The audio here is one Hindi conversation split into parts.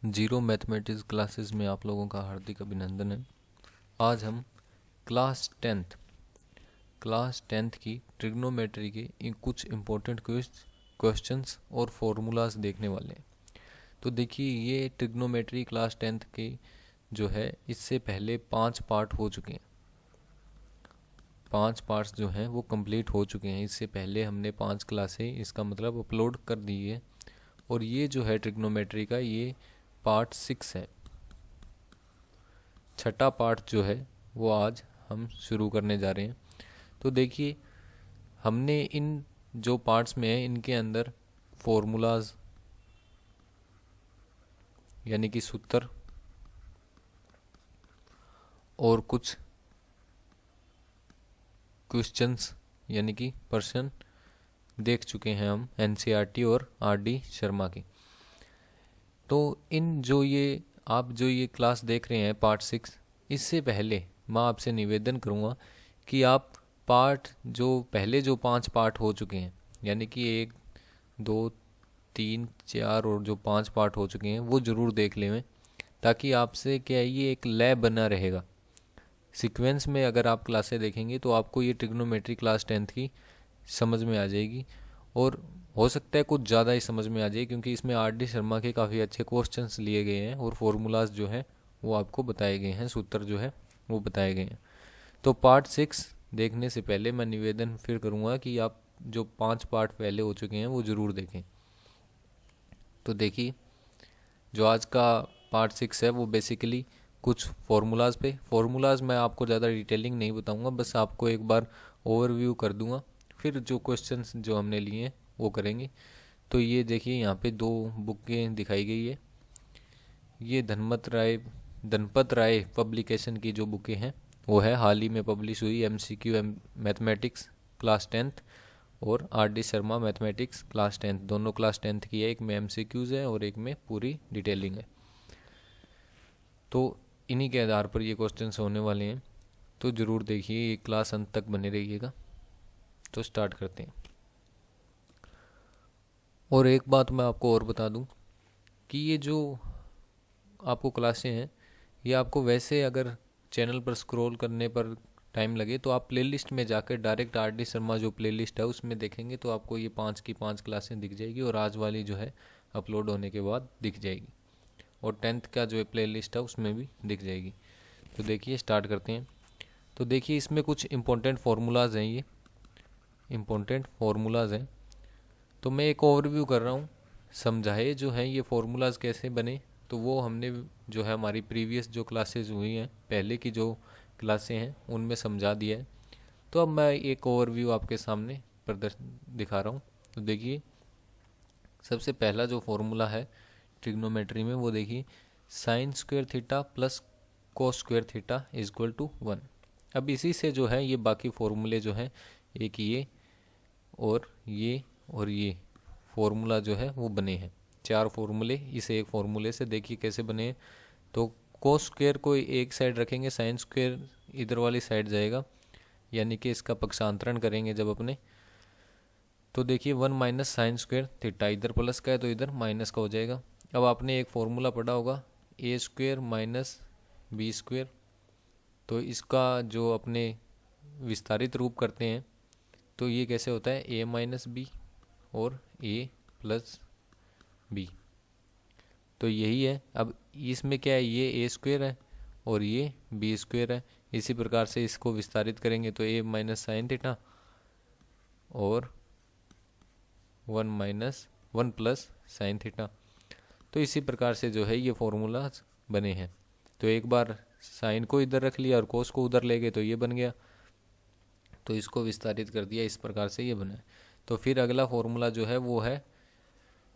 जीरो मैथमेटिक्स क्लासेस में आप लोगों का हार्दिक अभिनंदन है। आज हम क्लास टेंथ की ट्रिग्नोमेट्री के कुछ इम्पोर्टेंट क्वेश्चंस और फॉर्मूलाज देखने वाले हैं। तो देखिए, ये ट्रिग्नोमेट्री क्लास टेंथ के जो है इससे पहले 5 पार्ट हो चुके हैं। 5 पार्ट्स जो हैं वो कंप्लीट हो चुके हैं। इससे पहले हमने 5 क्लासें इसका मतलब अपलोड कर दी है। और ये जो है ट्रिग्नोमेट्री का ये पार्ट 6 है। छठा पार्ट जो है वो आज हम शुरू करने जा रहे हैं। तो देखिए, हमने इन जो पार्ट्स में है इनके अंदर फॉर्मूलाज यानी कि सूत्र और कुछ क्वेश्चंस यानी कि प्रश्न देख चुके हैं हम एनसीईआरटी और आरडी शर्मा की। तो इन जो ये आप जो ये क्लास देख रहे हैं पार्ट 6, इससे पहले मैं आपसे निवेदन करूँगा कि आप पार्ट जो पहले जो 5 पार्ट हो चुके हैं यानी कि 1 2 3 4 और जो 5 पार्ट हो चुके हैं वो ज़रूर देख लें, ताकि आपसे क्या है ये एक लय बना रहेगा। सीक्वेंस में अगर आप क्लासें देखेंगे तो आपको ये ट्रिग्नोमेट्री क्लास 10th की समझ में आ जाएगी। और हो सकता है कुछ ज़्यादा ही समझ में आ जाए, क्योंकि इसमें आर डी शर्मा के काफ़ी अच्छे क्वेश्चंस लिए गए हैं और फॉर्मूलाज जो हैं वो आपको बताए गए हैं, सूत्र जो है वो बताए गए हैं। तो पार्ट 6 देखने से पहले मैं निवेदन फिर करूँगा कि आप जो 5 पार्ट पहले हो चुके हैं वो ज़रूर देखें। तो देखिए, जो आज का पार्ट 6 है वो बेसिकली कुछ फॉर्मूलाज मैं आपको ज़्यादा डिटेलिंग नहीं बताऊंगा, बस आपको एक बार ओवरव्यू कर दूंगा। फिर जो क्वेश्चंस जो हमने लिए हैं वो करेंगे। तो ये देखिए, यहाँ पे 2 बुकें दिखाई गई है। ये धनपत राय पब्लिकेशन की जो बुकें हैं वो है हाल ही में पब्लिश हुई, MCQ मैथमेटिक्स क्लास 10th और R D Sharma mathematics class 10th। दोनों क्लास 10th की है, एक में MCQs है और एक में पूरी डिटेलिंग है। तो इन्हीं के आधार पर ये क्वेश्चंस होने वाले हैं। तो ज़रूर देखिए, ये क्लास अंत तक बने रहिएगा। तो स्टार्ट करते हैं। और एक बात मैं आपको और बता दूं कि ये जो आपको क्लासें हैं ये आपको वैसे अगर चैनल पर स्क्रॉल करने पर टाइम लगे तो आप प्लेलिस्ट में जाकर डायरेक्ट आर डी शर्मा जो प्लेलिस्ट है उसमें देखेंगे तो आपको ये 5 की 5 क्लासें दिख जाएगी और आज वाली जो है अपलोड होने के बाद दिख जाएगी। और 10th का जो प्ले लिस्ट है उसमें भी दिख जाएगी। तो देखिए, स्टार्ट करते हैं। तो देखिए, इसमें कुछ इम्पोर्टेंट फार्मूलाज हैं। ये इम्पोर्टेंट फार्मूलाज हैं। तो मैं एक ओवरव्यू कर रहा हूँ, समझाए जो है ये फार्मूलाज कैसे बने। तो वो हमने जो है हमारी प्रीवियस जो क्लासेस हुई हैं, पहले की जो क्लासें हैं उनमें समझा दिया है। तो अब मैं एक ओवरव्यू आपके सामने प्रदर्शन दिखा रहा हूँ। तो देखिए, सबसे पहला जो फॉर्मूला है ट्रिग्नोमेट्री में वो देखिए, sine square theta plus cos square theta is equal to 1। अब इसी से जो है ये बाकी फॉर्मूले जो हैं, एक ये और ये फॉर्मूला जो है वो बने हैं। 4 फॉर्मूले इस एक फॉर्मूले से देखिए कैसे बने हैं। तो कोस स्क्वायर को एक साइड रखेंगे, साइन स्क्वायर इधर वाली साइड जाएगा, यानी कि इसका पक्षांतरण करेंगे जब अपने। तो देखिए 1 माइनस साइन स्क्वायर थीटा, इधर प्लस का है तो इधर माइनस का हो जाएगा। अब आपने एक फॉर्मूला पढ़ा होगा ए स्क्वायर माइनस बी स्क्वायर। तो इसका जो अपने विस्तारित रूप करते हैं तो ये कैसे होता है, ए माइनस बी और ए प्लस बी। तो यही है। अब इसमें क्या है, ये ए स्क्वायर है और ये बी स्क्वायर है। इसी प्रकार से इसको विस्तारित करेंगे तो ए माइनस साइन थीटा और 1 प्लस साइन थीटा। तो इसी प्रकार से जो है ये फॉर्मूला बने हैं। तो एक बार साइन को इधर रख लिया और कोस को उधर ले गए तो ये बन गया। तो इसको विस्तारित कर दिया, इस प्रकार से ये बना है। तो फिर अगला फॉर्मूला जो है वो है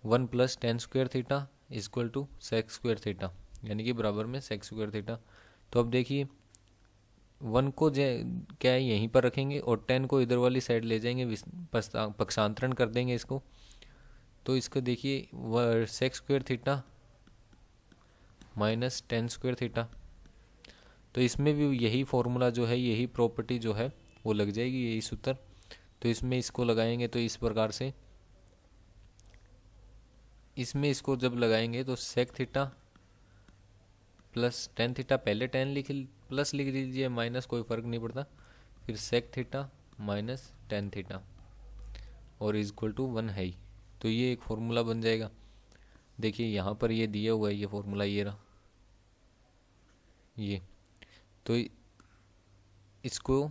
1 plus tan square theta equal to sec square theta, यानी कि बराबर में सेक स्क्वायर थीटा। तो अब देखिए, 1 को क्या है यहीं पर रखेंगे और 10 को इधर वाली साइड ले जाएंगे, पक्षांतरण कर देंगे इसको। तो इसको देखिए sec square theta minus tan square theta. तो इसमें भी यही फॉर्मूला जो है, यही प्रॉपर्टी जो है वो लग जाएगी, यही सूत्र। तो इसमें इसको लगाएंगे तो इस प्रकार से, इसमें इसको जब लगाएंगे तो sec theta plus tan theta, पहले टेन लिख प्लस लिख लीजिए, माइनस कोई फ़र्क नहीं पड़ता, फिर sec theta minus tan theta और इज इक्वल टू 1 है ही। तो ये एक फॉर्मूला बन जाएगा। देखिए यहाँ पर ये दिया हुआ है, ये फॉर्मूला ये रहा ये। तो इसको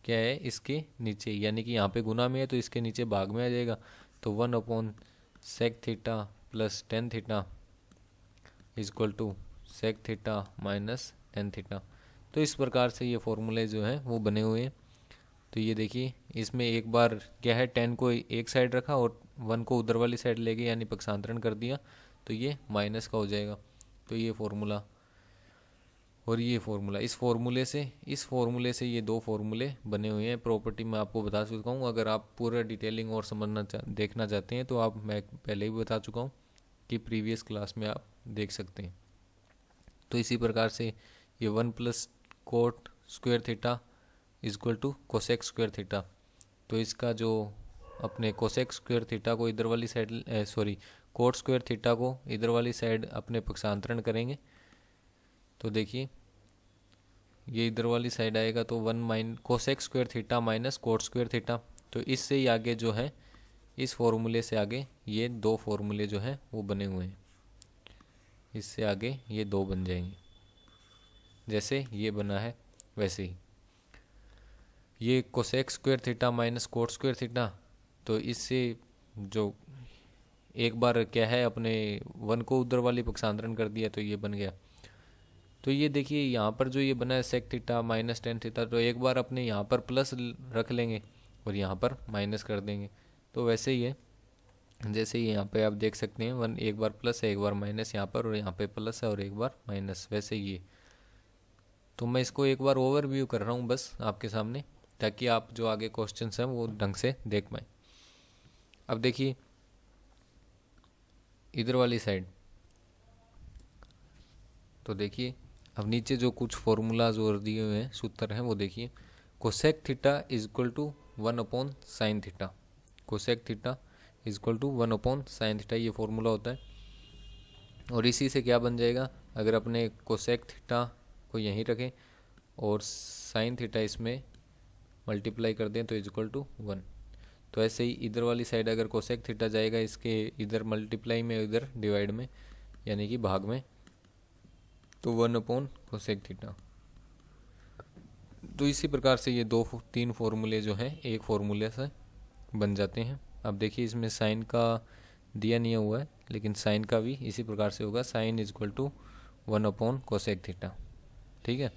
क्या है, इसके नीचे, यानी कि यहाँ पे गुना में है तो इसके नीचे भाग में आ जाएगा। तो 1 sec theta plus tan theta is equal to sec theta minus tan theta. तो इस प्रकार से ये फॉर्मूले जो हैं वो बने हुए हैं। तो ये देखिए, इसमें एक बार क्या है, टेन को एक साइड रखा और 1 को उधर वाली साइड ले गए, यानी पक्षांतरण कर दिया, तो ये माइनस का हो जाएगा। तो ये फॉर्मूला और ये फॉर्मूला, इस फॉर्मूले से ये दो फॉर्मूले बने हुए हैं। प्रॉपर्टी मैं आपको बता चुका हूँ, अगर आप पूरा डिटेलिंग और देखना चाहते हैं तो आप, मैं पहले ही बता चुका हूँ कि प्रीवियस क्लास में आप देख सकते हैं। तो इसी प्रकार से ये 1 plus cot square theta is equal to cosec square theta. तो इसका जो अपने कोसेक स्क्वायर थीटा को इधर वाली साइड, कोट स्क्वायर थीटा को इधर वाली साइड अपने पक्षांतरण करेंगे। तो देखिए ये इधर वाली साइड आएगा, तो 1 cosec square theta minus cot square theta. तो इससे ही आगे जो है, इस फॉर्मूले से आगे ये दो फॉर्मूले जो हैं वो बने हुए हैं, इससे आगे ये दो बन जाएंगे। जैसे ये बना है वैसे ही ये cosec square theta minus cot square theta. तो इससे जो एक बार क्या है, अपने 1 को उधर वाली पक्षांतरण कर दिया तो ये बन गया। तो ये देखिए यहाँ पर जो ये बना है sec theta minus tan theta, तो एक बार अपने यहाँ पर प्लस रख लेंगे और यहाँ पर माइनस कर देंगे। तो वैसे ही है, जैसे ही यहाँ पे आप देख सकते हैं, 1 एक बार प्लस है एक बार माइनस यहाँ पर, और यहाँ पे प्लस है और एक बार माइनस, वैसे ही है। तो मैं इसको एक बार ओवरव्यू कर रहा हूँ बस आपके सामने, ताकि आप जो आगे क्वेश्चंस हैं वो ढंग से देख पाएँ। अब देखिए इधर वाली साइड, तो देखिए अब नीचे जो कुछ फॉर्मूलाज और दिए हुए हैं, सूत्र हैं, वो देखिए। Cosec theta is equal to 1 sine theta, cosec theta is equal to 1 sine theta, ये फॉर्मूला होता है। और इसी से क्या बन जाएगा, अगर अपने कोसेक थीटा को यहीं रखें और साइन थीटा इसमें मल्टीप्लाई कर दें तो इज इक्वल टू 1। तो ऐसे ही इधर वाली साइड अगर कोसेक थीटा जाएगा इसके इधर मल्टीप्लाई में, इधर डिवाइड में, यानी कि भाग में, तो 1 कोसेक थीटा। तो इसी प्रकार से ये तीन फॉर्मूले जो हैं एक फॉर्मूले से बन जाते हैं। अब देखिए इसमें साइन का दिया नहीं हुआ है, लेकिन साइन का भी इसी प्रकार से होगा, sine is equal to 1 cosec theta. ठीक है।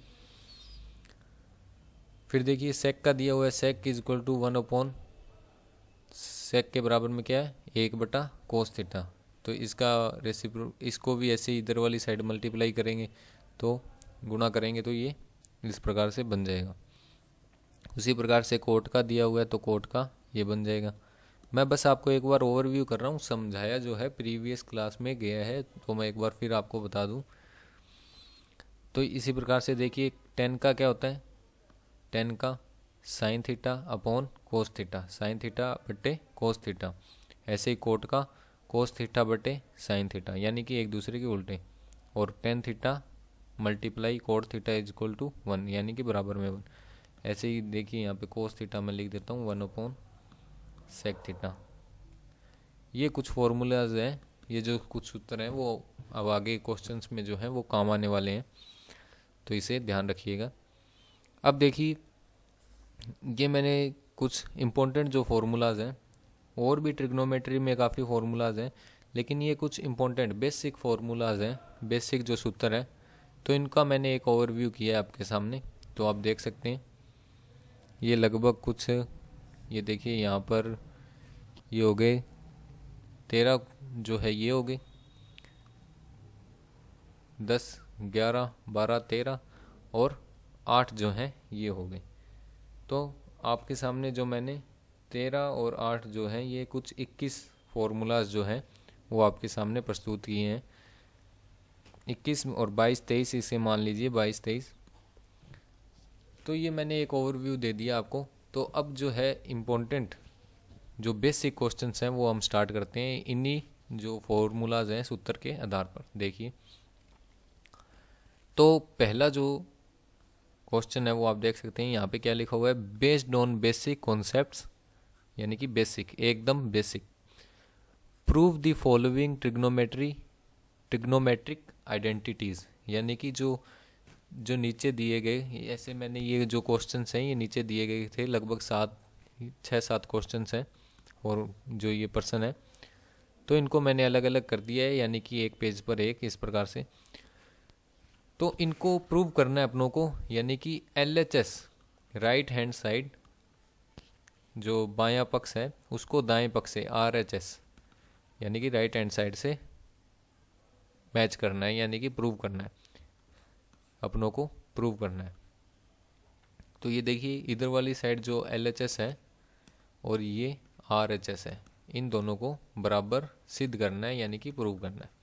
फिर देखिए सेक का दिया हुआ है, sec is equal to 1 sec के बराबर में क्या है, 1 कोस थीटा। तो इसका इसको भी ऐसे इधर वाली साइड मल्टीप्लाई करेंगे, तो गुणा करेंगे, तो ये इस प्रकार से बन जाएगा। उसी प्रकार से कोट का दिया हुआ है तो कोट का ये बन जाएगा। मैं बस आपको एक बार ओवरव्यू कर रहा हूँ, समझाया जो है प्रीवियस क्लास में गया है, तो मैं एक बार फिर आपको बता दूँ। तो इसी प्रकार से देखिए टेन का क्या होता है, टेन का sine theta upon cos theta, sine theta बटे कोस थीटा। ऐसे ही कोट का कोस थीटा बटे साइन थीटा, यानी कि एक दूसरे के उल्टे। और tan theta multiply cot theta is equal to 1, यानी कि बराबर में 1। ऐसे ही देखिए यहाँ पे कोस थीटा मैं लिख देता हूँ 1 सेक थीटा। ये कुछ फॉर्मूलाज हैं, ये जो कुछ सूत्र हैं वो अब आगे क्वेश्चंस में जो हैं वो काम आने वाले हैं, तो इसे ध्यान रखिएगा। अब देखिए ये मैंने कुछ इम्पोर्टेंट जो फार्मूलाज हैं, और भी ट्रिग्नोमेट्री में काफ़ी फार्मूलाज हैं, लेकिन ये कुछ इम्पोर्टेंट बेसिक फार्मूलाज हैं, बेसिक जो सूत्र हैं, तो इनका मैंने एक ओवरव्यू किया है आपके सामने, तो आप देख सकते हैं। ये लगभग कुछ, ये देखिए यहाँ पर ये हो गए 13 जो है, ये हो गए 10 11 12 13 और 8 जो हैं ये हो गए। तो आपके सामने जो मैंने 13 और 8 जो हैं, ये कुछ 21 फार्मूलाज जो हैं वो आपके सामने प्रस्तुत किए हैं। 21 और 22 23, इसे मान लीजिए 22 23। तो ये मैंने एक ओवरव्यू दे दिया आपको। तो अब जो है इम्पोर्टेंट जो बेसिक क्वेश्चंस हैं वो हम स्टार्ट करते हैं इन्हीं जो फॉर्मूलाज हैं सूत्र के आधार पर। देखिए तो पहला जो क्वेश्चन है वो आप देख सकते हैं, यहाँ पे क्या लिखा हुआ है, बेस्ड ऑन बेसिक कॉन्सेप्ट्स, यानी कि बेसिक, एकदम basic, prove the following trigonometric identities, यानी कि जो जो नीचे दिए गए, ऐसे मैंने ये जो क्वेश्चंस हैं ये नीचे दिए गए थे, लगभग 6-7 क्वेश्चंस हैं, और जो ये पर्सन है तो इनको मैंने अलग अलग कर दिया है, यानी कि एक पेज पर एक, इस प्रकार से। तो इनको प्रूव करना है अपनों को, यानी कि LHS, राइट हैंड साइड, जो बायां पक्ष है उसको दाएं पक्ष से RHS, यानी कि राइट हैंड साइड से मैच करना है, यानी कि प्रूव करना है, अपनों को प्रूव करना है। तो ये देखिए, इधर वाली साइड जो LHS है और ये RHS है, इन दोनों को बराबर सिद्ध करना है, यानी कि प्रूव करना है।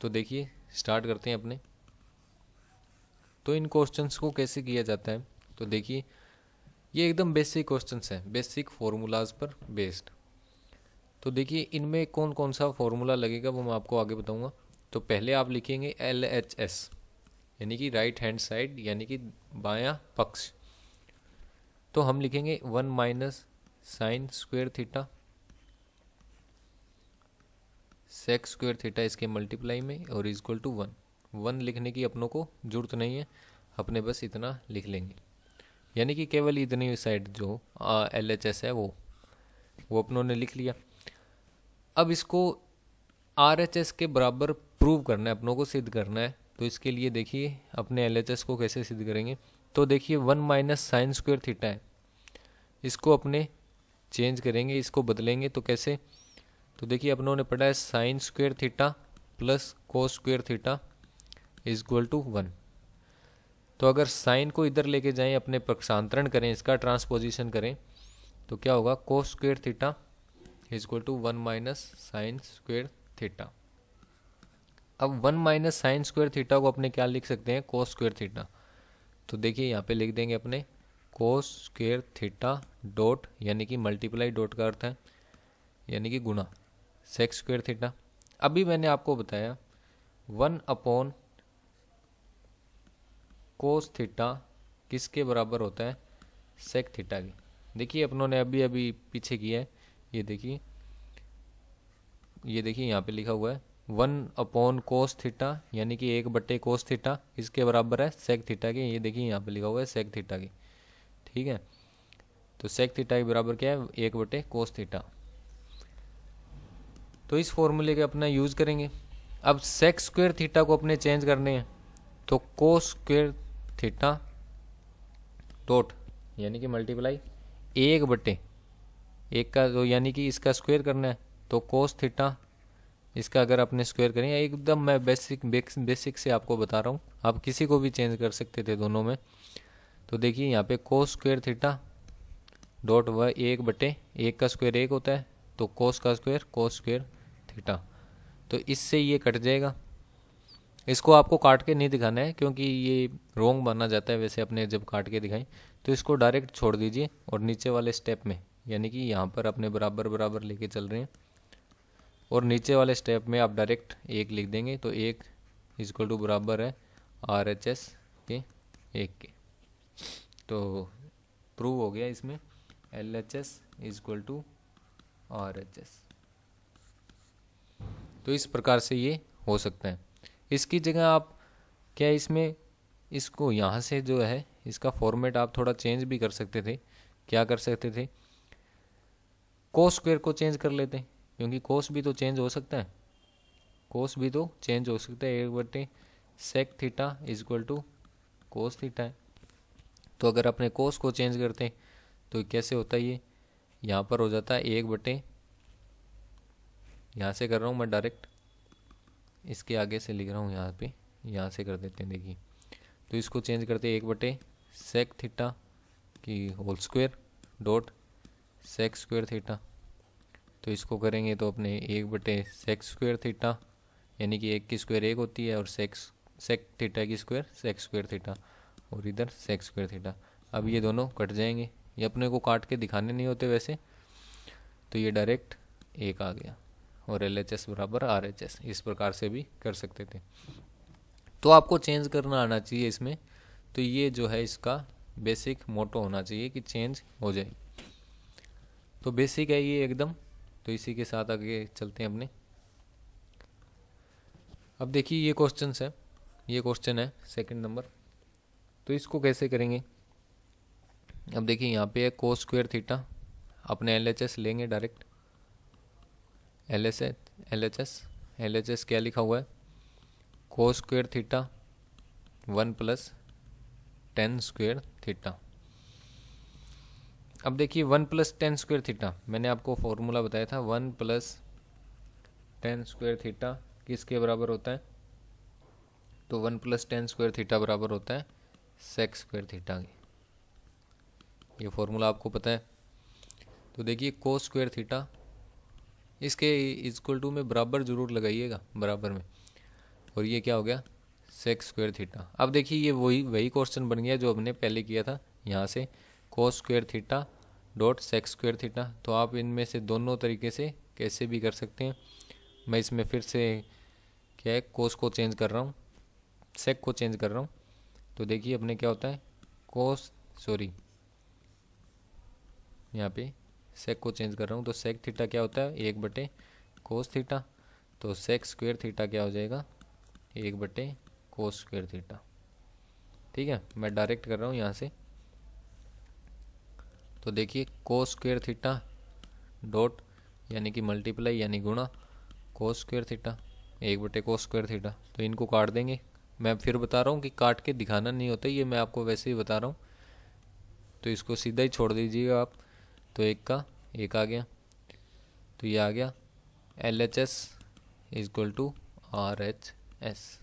तो देखिए स्टार्ट करते हैं अपने। तो इन क्वेश्चंस को कैसे किया जाता है, तो देखिए ये एकदम बेसिक क्वेश्चंस हैं, बेसिक फॉर्मूलाज पर बेस्ड। तो देखिए इनमें कौन कौन सा फॉर्मूला लगेगा वो मैं आपको आगे बताऊंगा। तो पहले आप लिखेंगे LHS, यानी कि राइट हैंड साइड, यानी कि बायां पक्ष। तो हम लिखेंगे 1 minus sine square theta sec square theta इसके मल्टीप्लाई में, और इज इक्वल टू 1 लिखने की अपनों को जरूरत नहीं है, अपने बस इतना लिख लेंगे, यानी कि केवल इतनी साइड जो LHS है वो अपनों ने लिख लिया। अब इसको RHS के बराबर प्रूव करना है, अपनों को सिद्ध करना है। तो इसके लिए देखिए अपने LHS को कैसे सिद्ध करेंगे। तो देखिए 1 माइनस साइन स्क्वेयर थीटा है, इसको अपने चेंज करेंगे, इसको बदलेंगे। तो कैसे, तो देखिए अपनों ने पढ़ा है sine square theta plus cos square theta is equal to 1। तो अगर साइन को इधर लेके जाएं, अपने पक्षांतरण करें, इसका ट्रांसपोजिशन करें, तो क्या होगा, cos square theta is equal to 1 minus sine square theta. अब 1 माइनस साइन स्क्वेयर थीटा को अपने क्या लिख सकते हैं, कोस स्क्वेयर थीटा। तो देखिए यहाँ पे लिख देंगे अपने कोस स्क्वेयर थीटा डॉट, यानी कि मल्टीप्लाई, डॉट का अर्थ है यानी कि गुना, सेक स्क्वेयर थीटा। अभी मैंने आपको बताया 1 अपॉन कोस थीटा किसके बराबर होता है, सेक थीटा की। देखिए अपनों ने अभी अभी पीछे किया है, ये देखिए यहाँ पे लिखा हुआ है 1 अपॉन कोस थीटा, यानी कि 1/, कोस थीटा इसके बराबर है सेक थीटा के। ये देखिए यहाँ पे लिखा हुआ है सेक थीटा की, ठीक है। तो सेक थीटा के बराबर क्या है, 1/, कोस थीटा। तो इस फॉर्मूले का अपना यूज करेंगे। अब सेक स्क्वेयर थीटा को अपने चेंज करने हैं, तो कोस स्क्वेयर थीटा डॉट, यानी कि मल्टीप्लाई 1/1 का, तो यानी कि इसका स्क्वायर करना है, तो कोस थीटा इसका अगर अपने स्क्वायर करें, एकदम मैं बेसिक से आपको बता रहा हूँ, आप किसी को भी चेंज कर सकते थे दोनों में। तो देखिए यहाँ पे कोस स्क्वायर थीटा डॉट 1/1 का स्क्वायर 1 होता है, तो कोस का स्क्वायर कोस स्क्वायर थीटा। तो इससे ये कट जाएगा। इसको आपको काट के नहीं दिखाना है, क्योंकि ये रोंग माना जाता है वैसे अपने जब काट के दिखाएं। तो इसको डायरेक्ट छोड़ दीजिए, और नीचे वाले स्टेप में, यानी कि यहाँ पर अपने बराबर बराबर लेके चल रहे हैं, और नीचे वाले स्टेप में आप डायरेक्ट 1 लिख देंगे। तो 1 इक्वल टू बराबर है RHS के 1 के। तो प्रूव हो गया इसमें LHS इक्वल टू RHS। तो इस प्रकार से ये हो सकता है। इसकी जगह आप क्या इसमें इसको यहाँ से जो है इसका फॉर्मेट आप थोड़ा चेंज भी कर सकते थे। क्या कर सकते थे, कोस स्क्वायर को चेंज कर लेते हैं, क्योंकि कोस भी तो चेंज हो सकता है, कोस भी तो चेंज हो सकता है। 1/, sec theta equal to cos theta है। तो अगर अपने कोस को चेंज करते हैं तो कैसे होता है, ये यहाँ पर हो जाता है 1/, यहाँ से कर रहा हूँ मैं डायरेक्ट, इसके आगे से लिख रहा हूँ यहाँ पे, यहाँ से कर देते हैं। देखिए तो इसको चेंज करते हैं 1/, सेक थीटा की whole square dot sec square theta. तो इसको करेंगे तो अपने 1/, सेक स्क्वायर थीटा, यानी कि 1 की स्क्वायर 1 होती है, और सेक थीटा की स्क्वायर सेक स्क्वायर थीटा, और इधर सेक स्क्वायर थीटा। अब ये दोनों कट जाएंगे, ये अपने को काट के दिखाने नहीं होते वैसे, तो ये डायरेक्ट 1 आ गया। और LHS बराबर RHS, इस प्रकार से भी कर सकते थे। तो आपको चेंज करना आना चाहिए इसमें। तो ये जो है इसका बेसिक मोटो होना चाहिए कि चेंज हो जाए। तो बेसिक है ये एकदम। तो इसी के साथ आगे चलते हैं अपने। अब देखिए ये क्वेश्चन है, ये क्वेश्चन है सेकंड नंबर। तो इसको कैसे करेंगे? अब देखिए यहाँ पे है कोस स्क्वायर थीटा, अपने LHS लेंगे डायरेक्ट। LHS क्या लिखा हुआ है? कोस square theta 1 plus tan square theta. अब देखिए 1 प्लस टेन स्क्वायर थीटा, मैंने आपको फॉर्मूला बताया था 1 प्लस टेन स्क्वायर थीटा किसके बराबर होता है? तो 1 प्लस टेन स्क्वायर थीटा बराबर होता है सेक स्क्वायर थीटा के। ये फॉर्मूला आपको पता है। तो देखिए कोस स्क्वायर थीटा, इसके इक्वल टू में बराबर जरूर लगाइएगा, बराबर में। और ये क्या हो गया? Sec square theta. अब देखिए ये वही क्वेश्चन बन गया जो हमने पहले किया था, यहाँ से cos square theta dot sec square theta. तो आप इनमें से दोनों तरीके से कैसे भी कर सकते हैं। मैं इसमें फिर से क्या है, कोस को चेंज कर रहा हूँ, सेक को चेंज कर रहा हूँ। तो देखिए अपने क्या होता है, यहाँ पे सेक को चेंज कर रहा हूँ। तो सेक थीटा क्या होता है? 1 बटे कोस थीटा। तो सेक स्क्वायर थीटा क्या हो जाएगा? 1 बटे कोस स्क्वायर थीटा। ठीक है, मैं डायरेक्ट कर रहा हूँ यहाँ से। तो देखिए कोस स्क्वायर थीटा डॉट यानी कि मल्टीप्लाई यानी गुणा कोस स्क्वायर थीटा 1 बटे कोस स्क्वायर थीटा। तो इनको काट देंगे। मैं फिर बता रहा हूँ कि काट के दिखाना नहीं होता, ये मैं आपको वैसे ही बता रहा हूँ। तो इसको सीधा ही छोड़ दीजिएगा आप। तो एक का एक आ गया, तो ये आ गया LHS इक्वल टू RHS।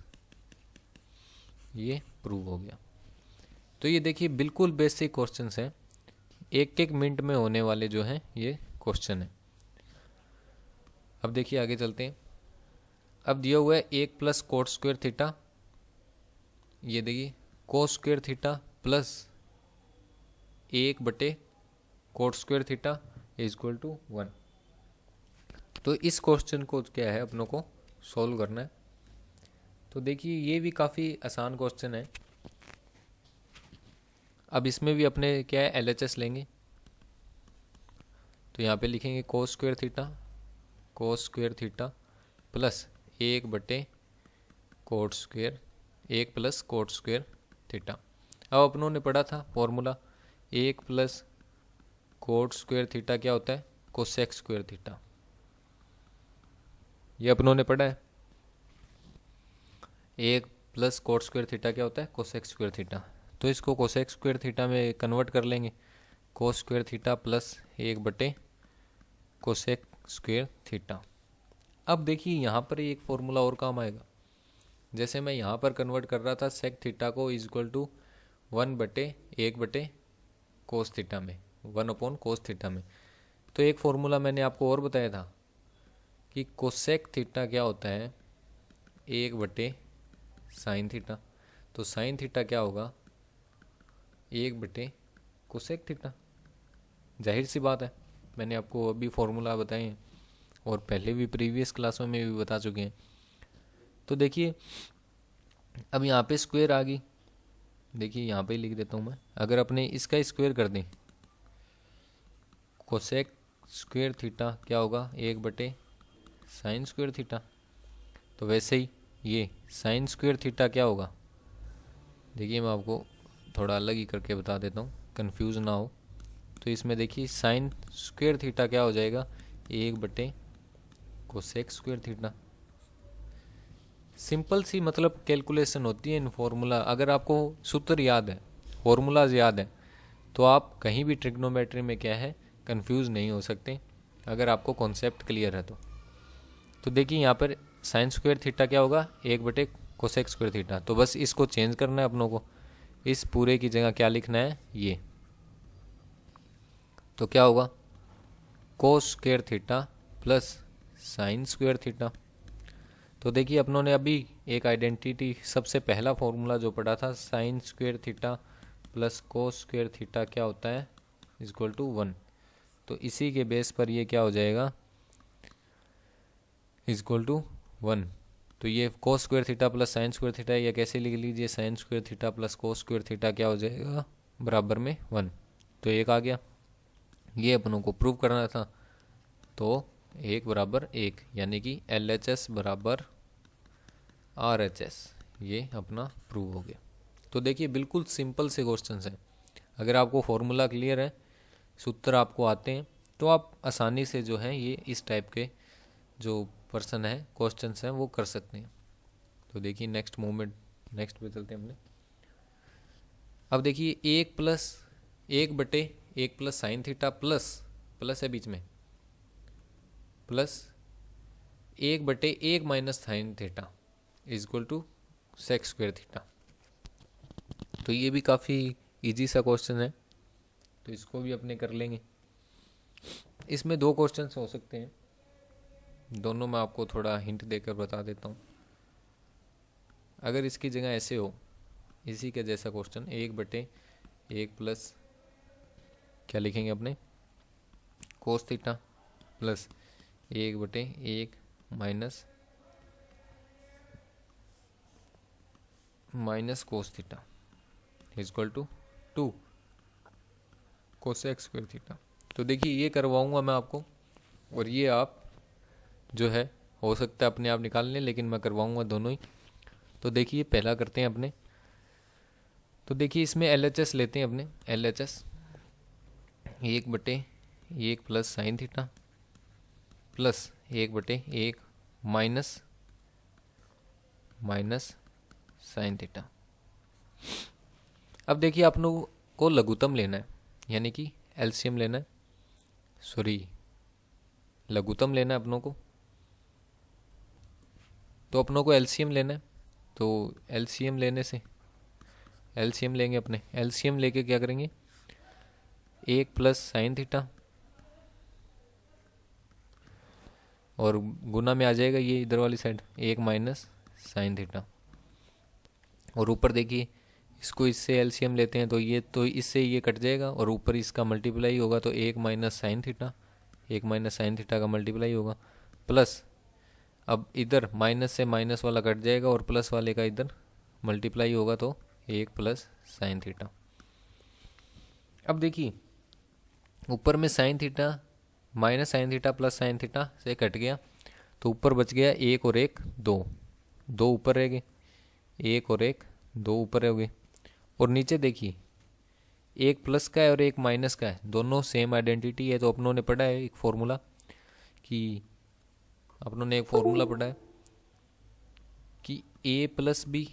ये प्रूव हो गया। तो ये देखिए बिल्कुल बेसिक क्वेश्चंस हैं, एक एक मिनट में होने वाले जो हैं ये क्वेश्चन है। अब देखिए आगे चलते हैं। अब दिया हुआ है 1 प्लस कोट स्क्वायर थीटा, ये देखिए कोस स्क्वायर थीटा प्लस 1 बटे cot square theta is equal to 1। तो इस क्वेश्चन को क्या है अपनों को सॉल्व करना है। तो देखिए ये भी काफ़ी आसान क्वेश्चन है। अब इसमें भी अपने क्या है LHS लेंगे। तो यहाँ पे लिखेंगे कोस स्क्वायर थीटा प्लस 1 बटे cot square 1 plus cot square theta. अब अपनों ने पढ़ा था formula 1 plus cot square theta क्या होता है? Cosec square theta. ये अपनों ने पढ़ा है। 1 प्लस कोट स्क्वायर थीटा क्या होता है? Cosec square theta. तो इसको कोसेक स्क्वायर थीटा में कन्वर्ट कर लेंगे। कोस स्क्वायर थीटा प्लस 1 बटे कोसेक स्क्वायर थीटा। अब देखिए यहाँ पर एक फॉर्मूला और काम आएगा। जैसे मैं यहाँ पर कन्वर्ट कर रहा था सेक थीटा को इज इक्वल टू 1 बटे 1 बटे कोस थीटा में, 1 अपॉन कोस थीटा में। तो एक फॉर्मूला मैंने आपको और बताया था कि कोसेक थीटा क्या होता है? 1 बटे साइन थीटा। तो साइन थीटा क्या होगा? 1 बटे कोसेक थीटा। जाहिर सी बात है, मैंने आपको अभी फॉर्मूला बताए हैं और पहले भी प्रीवियस क्लासों में भी बता चुके हैं। तो देखिए अब यहाँ पे स्क्वायर आ गई। देखिए यहाँ पे लिख देता हूँ मैं। अगर अपने इसका स्क्वायर कर दें, कोसेक स्क्वायर थीटा क्या होगा? 1 बटे साइन स्क्वायर थीटा। तो वैसे ही ये साइन स्क्वायर थीटा क्या होगा? देखिए मैं आपको थोड़ा अलग ही करके बता देता हूँ, कंफ्यूज ना हो। तो इसमें देखिए साइन स्क्वायर थीटा क्या हो जाएगा? 1 बटे कोसेक स्क्वायर थीटा। सिंपल सी मतलब कैलकुलेशन होती है इन फॉर्मूला। अगर आपको सूत्र याद है, फॉर्मूलाज याद है, तो आप कहीं भी ट्रिग्नोमेट्री में क्या है कंफ्यूज नहीं हो सकते, अगर आपको कॉन्सेप्ट क्लियर है तो देखिए यहाँ पर साइन स्क्वायर थीटा क्या होगा? 1 बटे कोसेक स्क्वायर थीटा। तो बस इसको चेंज करना है अपनों को। इस पूरे की जगह क्या लिखना है? ये। तो क्या होगा? कोस square theta plus sine square theta. तो देखिए अपनों ने अभी एक आइडेंटिटी, सबसे पहला फॉर्मूला जो पढ़ा था, sine square theta plus cos square theta क्या होता है? Equal to 1। तो इसी के बेस पर ये क्या हो जाएगा? Is equal to 1। तो ये cos square theta plus sine square theta, या कैसे लिख लीजिए, sine square theta plus cos square theta क्या हो जाएगा, बराबर में 1। तो एक आ गया, ये अपनों को प्रूव करना था। तो 1 बराबर 1, यानी कि LHS बराबर RHS, ये अपना प्रूव हो गया। तो देखिए बिल्कुल सिंपल से क्वेश्चन हैं। अगर आपको फॉर्मूला क्लियर है, सूत्र आपको आते हैं, तो आप आसानी से जो है ये इस टाइप के जो पर्सन है क्वेश्चन हैं वो कर सकते हैं। तो देखिए नेक्स्ट पे चलते हैं हमने। अब देखिए 1 प्लस साइन थीटा प्लस है बीच में, plus 1/1 minus sine theta is equal to sec square theta. तो ये भी काफ़ी इजी सा क्वेश्चन है, तो इसको भी अपने कर लेंगे। इसमें 2 क्वेश्चन हो सकते हैं, दोनों में आपको थोड़ा हिंट देकर बता देता हूँ। अगर इसकी जगह ऐसे हो, इसी के जैसा क्वेश्चन 1/1 प्लस क्या लिखेंगे अपने, cos theta plus 1/1 minus cos theta is equal to 2 cosec square theta. तो देखिए ये करवाऊंगा मैं आपको, और ये आप जो है हो सकता है अपने आप निकाल लें, लेकिन मैं करवाऊंगा दोनों ही। तो देखिए पहला करते हैं अपने। तो देखिए इसमें LHS लेते हैं अपने, LHS 1/1 plus sine theta plus 1/1 minus sine theta. अब देखिए आप लोगों को लघुत्तम लेना है, यानी कि LCM लेना है, लघुत्तम लेना है अपनों को। तो अपनों को LCM लेना है, तो LCM लेंगे अपने। LCM लेके क्या करेंगे, 1 प्लस साइन थीटा और गुना में आ जाएगा ये इधर वाली साइड 1 माइनस साइन थीटा, और ऊपर देखिए इसको इससे LCM लेते हैं तो इससे ये कट जाएगा, और ऊपर इसका मल्टीप्लाई होगा, तो 1 माइनस साइन थीटा का मल्टीप्लाई होगा, प्लस अब इधर माइनस से माइनस वाला कट जाएगा और प्लस वाले का इधर मल्टीप्लाई होगा, तो 1 प्लस साइन थीटा। अब देखिए ऊपर में sine theta minus sine theta plus sine theta से कट गया, तो ऊपर बच गया 1 और 1 2 ऊपर रह गए, 1 और 1 2 ऊपर रह गए। और नीचे देखिए 1 प्लस का है और 1 माइनस का है, दोनों सेम आइडेंटिटी है। तो अपनों ने पढ़ा है एक फॉर्मूला कि A प्लस बी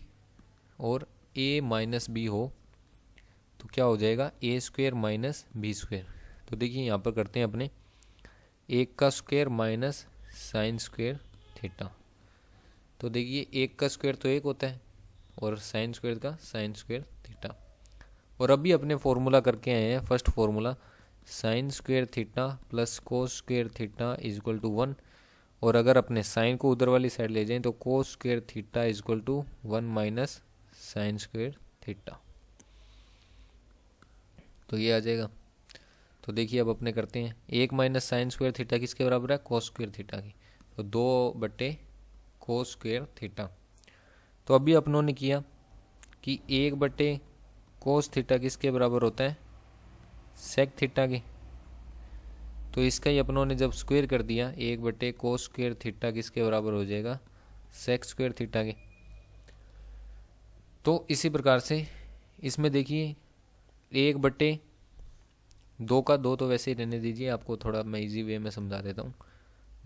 और A माइनस बी हो तो क्या हो जाएगा, A square minus B square. तो देखिए यहाँ पर करते हैं अपने 1 का square minus sine square theta. तो देखिए 1 का स्क्वेयर तो 1 होता है और साइन स्क्वेयर का साइन स्क्वेयर थीटा। और अभी अपने फॉर्मूला करके आए हैं, first formula sine square theta plus cos square theta is equal to 1। और अगर अपने साइन को उधर वाली साइड ले जाएं तो cos square theta is equal to 1 minus sine square theta. तो ये आ जाएगा। तो देखिए अब अपने करते हैं 1 माइनस साइन स्क्वेयर थीटा किसके बराबर है, कोस स्क्वेयर थीटा की, तो 2/कोस स्क्वेयर थीटा। तो अभी अपनों ने किया कि 1/कोस थीटा किसके बराबर होता है, सेक थीटा की। तो इसका ही अपनों ने जब स्क्वायर कर दिया 1/कोस स्क्वेयर थीटा किसके बराबर हो जाएगा, सेक स्क्वायर थीटा के। तो इसी प्रकार से इसमें देखिए 1/2 का 2 तो वैसे ही रहने दीजिए, आपको थोड़ा मैं इजी वे में समझा देता हूँ।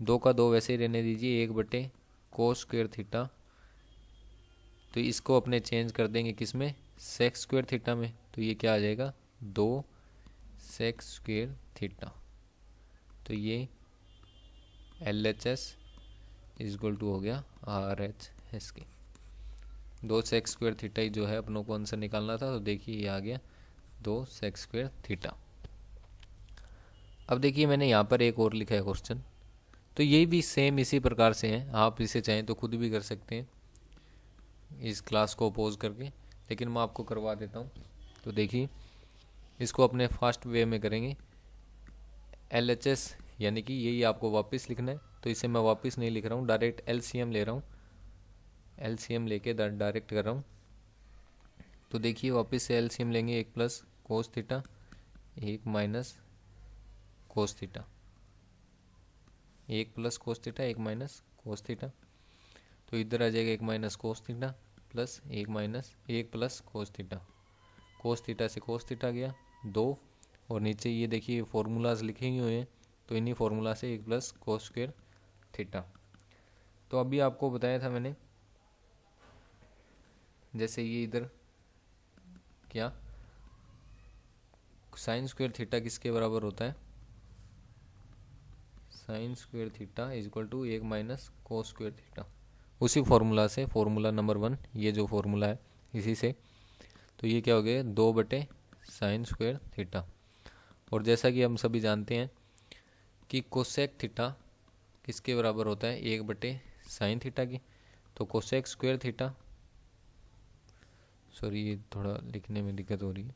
2 का 2 वैसे ही रहने दीजिए, 1/कोस स्क्वायर थीटा। तो इसको अपने चेंज कर देंगे किस में, सेक स्क्वायर थीटा में। तो ये क्या आ जाएगा, 2 सेक स्क्वायर थीटा। तो ये LHS इज इक्वल टू हो गया RHS के। 2 सेक स्क्वायर थीटा ही जो है अपनों को आंसर निकालना था। तो देखिए ये आ गया 2 सेक स्क्वायर थीटा। अब देखिए मैंने यहाँ पर एक और लिखा है क्वेश्चन, तो ये भी सेम इसी प्रकार से है। आप इसे चाहें तो खुद भी कर सकते हैं इस क्लास को पॉज करके, लेकिन मैं आपको करवा देता हूँ। तो देखिए इसको अपने फास्ट वे में करेंगे। LHS यानी कि यही आपको वापस लिखना है, तो इसे मैं वापस नहीं लिख रहा हूँ, डायरेक्ट एलसीएम ले रहा हूँ, एलसीएम लेके डायरेक्ट कर रहा हूँ। तो देखिए वापस से एलसीएम लेंगे, 1 plus cos theta 1 minus cos theta, 1 plus cos theta 1 minus cos theta. तो इधर आ जाएगा 1 minus cos theta plus 1 minus 1 plus cos theta, cos theta से कोस थीटा गया 2, और नीचे ये देखिए फॉर्मूलाज लिखे ही हुए हैं, तो इन्हीं फार्मूला से 1 प्लस कोस स्क्वायर थीटा। तो अभी आपको बताया था मैंने, जैसे ये इधर क्या साइन स्क्वायर थीटा किसके बराबर होता है, sine square theta is equal to 1 minus cos square theta, उसी फॉर्मूला से, फॉर्मूला नंबर 1 ये जो फॉर्मूला है इसी से। तो ये क्या हो गया 2 बटे साइन स्क्वायर थीटा। और जैसा कि हम सभी जानते हैं कि कोसेक थीटा किसके बराबर होता है, 1 बटे साइन थीटा की। तो कोसेक स्क्वायर थीटा, सॉरी ये थोड़ा लिखने में दिक्कत हो रही है,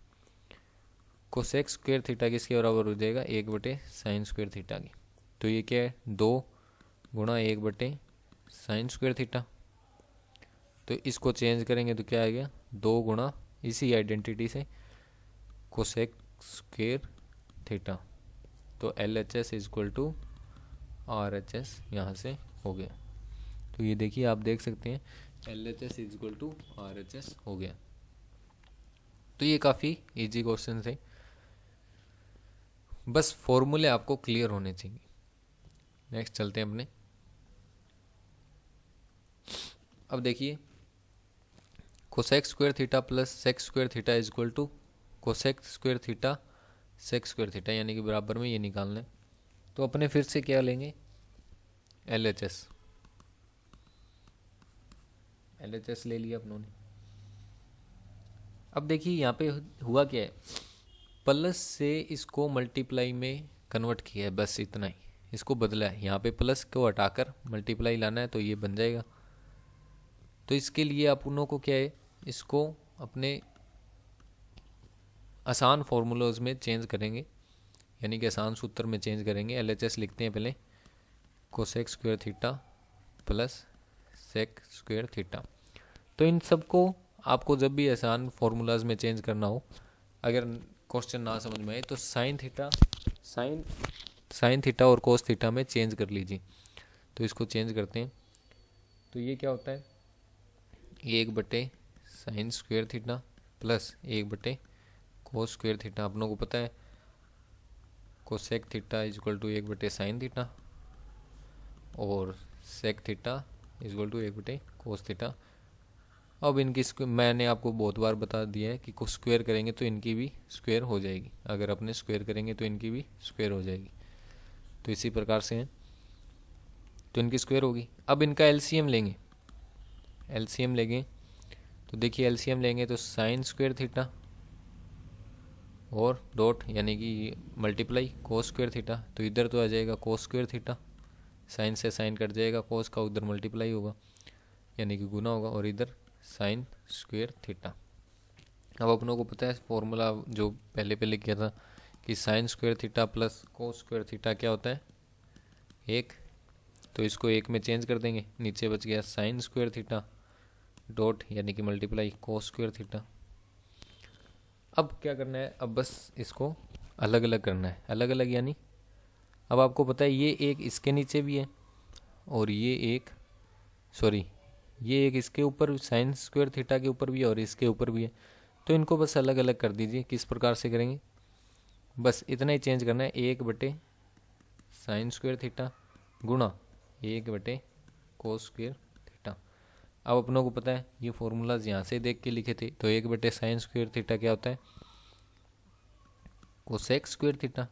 कोसेक स्क्वायर थीटा किसके बराबर हो जाएगा 1 बटे साइन स्क्वायर थीटा की। तो ये क्या है 2 गुणा 1 बटे साइन स्क्वायर थीटा। तो इसको चेंज करेंगे तो क्या आएगा 2 गुणा इसी आइडेंटिटी से कोसेक स्क्वायर थीटा। तो L H S is equal to R H S यहाँ से हो गया। तो ये देखिए आप देख सकते हैं L H S is equal to R H S हो गया। तो ये काफ़ी इजी क्वेश्चन थे, बस फॉर्मूले आपको क्लियर होने चाहिए। नेक्स्ट चलते हैं अपने। अब देखिए cosec square theta plus sec square theta is equal to cosec square theta sec square theta, यानी कि बराबर में ये निकालना है। तो अपने फिर से क्या लेंगे L H S, L H S ले लिया अपनों ने। अब देखिए यहाँ पे हुआ क्या है, प्लस से इसको मल्टीप्लाई में कन्वर्ट किया है, बस इतना ही, इसको बदला है। यहाँ पे प्लस को हटाकर मल्टीप्लाई लाना है तो ये बन जाएगा। तो इसके लिए अपनों को क्या है, इसको अपने आसान फार्मूलाज में चेंज करेंगे, यानी कि आसान सूत्र में चेंज करेंगे। एल एच एस लिखते हैं पहले, cosec square theta plus sec square theta. तो इन सबको आपको जब भी आसान फार्मूलाज में चेंज करना हो, अगर क्वेश्चन ना समझ में आए तो साइन थीटा और कोस थीटा में चेंज कर लीजिए। तो इसको चेंज करते हैं, तो ये क्या होता है 1 बटे साइन स्क्वायर थीटा प्लस 1 बटे कोस स्क्वायर थीटा। अपनों को पता है cosec theta is equal to 1 बटे साइन थीटा और sec theta is equal to 1 बटे कोस थीटा। अब इनकी मैंने आपको बहुत बार बता दिया है कि कुछ स्क्वायर करेंगे तो इनकी भी स्क्वायर हो जाएगी, अगर अपने स्क्वायर करेंगे तो इनकी भी स्क्वायर हो जाएगी। तो इसी प्रकार से हैं, तो इनकी स्क्वायर होगी। अब इनका एलसीएम लेंगे, एलसीएम लेंगे तो देखिए एलसीएम लेंगे तो साइन स्क्वायर थीटा और डॉट यानी कि मल्टीप्लाई कोस स्क्वायर थीटा। तो इधर तो आ जाएगा कोस स्क्वायर थीटा, साइन से साइन कट जाएगा, कोस का उधर मल्टीप्लाई होगा यानी कि गुना होगा, और इधर साइन स्क्वायर थीटा। अब अपनों को पता है फॉर्मूला जो पहले पहले किया था कि sign square theta plus cos square theta क्या होता है 1। तो इसको 1 में चेंज कर देंगे, नीचे बच गया साइन स्क्वायर थीटा डॉट यानी कि मल्टीप्लाई कोस स्क्वायर थीटा। अब क्या करना है, अब बस इसको अलग अलग करना है, अलग अलग यानी अब आपको पता है ये एक इसके नीचे भी है और ये एक इसके ऊपर साइन स्क्वायर थीटा के ऊपर भी है और इसके ऊपर भी है। तो इनको बस अलग अलग कर दीजिए। किस प्रकार से करेंगे, बस इतना ही चेंज करना है, 1 बटे साइन स्क्वायर थीटा गुणा 1 बटे कोस स्क्वायर थीटा। अब अपनों को पता है ये फॉर्मूलाज यहाँ से देख के लिखे थे, तो 1 बटे साइन स्क्वायर थीटा क्या होता है cosec square theta,